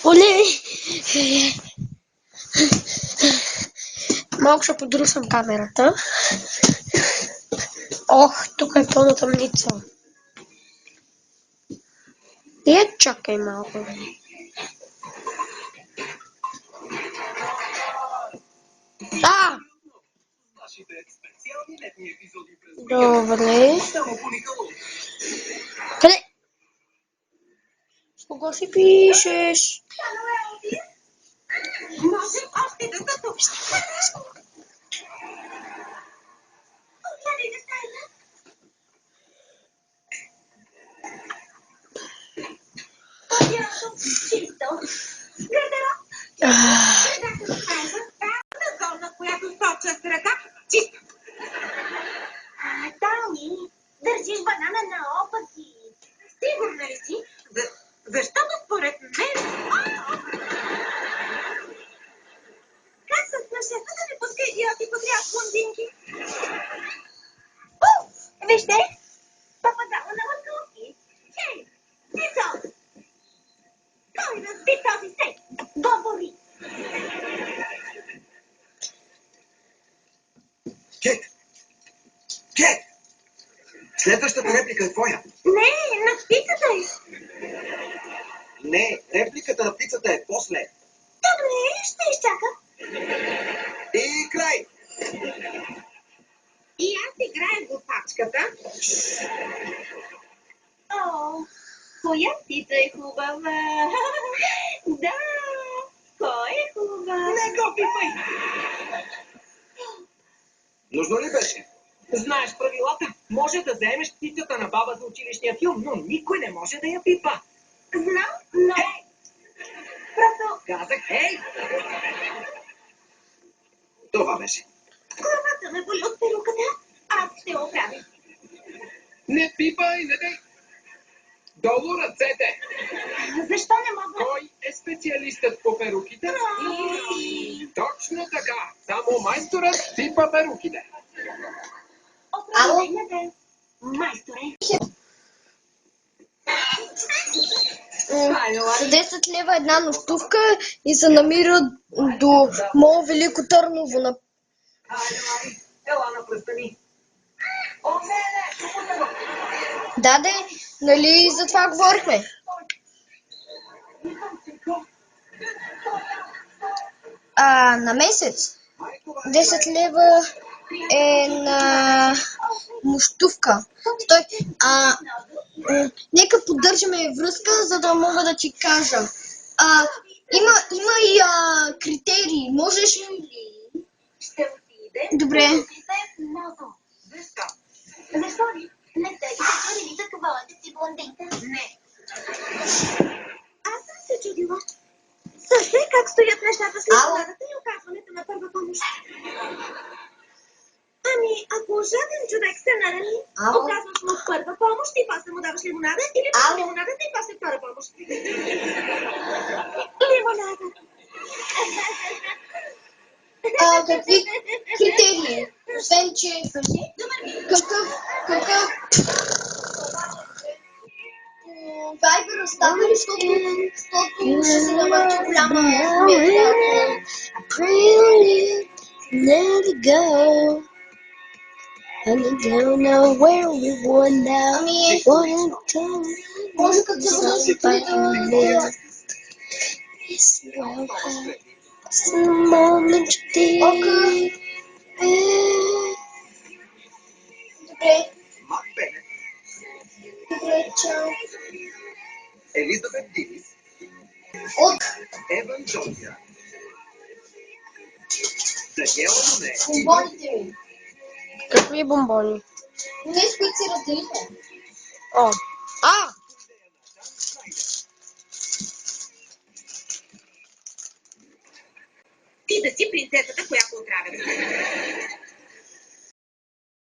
Оле! Малко ще подрусам камерата. Ох, тук е пълна тъмница. Чакай малко. Добре. Къде? С кого си пишеш? Държиш банана наопаки. Сигурна ли си? Защото според мен... Как с на шефа да не пуска идиоти подряд блондинки? Вижте! Пападала на лъкълки. Хей! Тито! Кой разби този стейк? Говори! Кет! Кет! Следващата реплика е твоя. Не, на птицата е. Не, репликата на птицата е после. Добре, ще изчака. И край! И аз играя глупачката. О, коя птица е хубава? Да, кой е хубав? Не го пипай! Нужно ли беше? Знаеш правилата. Може да заемеш птицата на баба за училищния филм, но никой не може да я пипа. Знам, но... Просто... Казах, хей! Това беше. Главата ме боли от перуката. Аз ще оправя. Не пипай, не дей! Долу ръцете! Защо не мога? Кой е специалистът по перуките? Точно така! Само майсторът пипа перуките. Оправя, майсторе. 10 лева една нощувка и се намира до МОЛ Велико Търново. Ела на пръстани. О, не! Да, нали за това говорихме? На месец 10 лева е на нощувка. Стой, нека поддържаме връзка, за да мога да ти кажа. Има и критерии. Можеш ли? Ще отидем. Добре. Защо ли? Не сте ли се чудили за твоята си блондинка? Не. Аз съм се чудила. Също и как стоят нещата с лимонадата и оказването на първа помощ. Ами, ако жаден човек се нарани, оказваш му първа помощ и после му даваш лимонада, или лимонадата и после втора помощ. Лимонада. Какви критерии? Освен, че какъв Вайбър остава ли, защото ще се навърти голяма сметка. Never go. And I don't know where we were now. Може като се върши да... The moment you did. Мак Бенет, Добре, чао. Елизабет Дилис, Еван Джонсън, Даниела Моне, Бомбоните ми. Какви бомбони? Не, с които си разделихме. О. Ти да си принцесата, която отравя.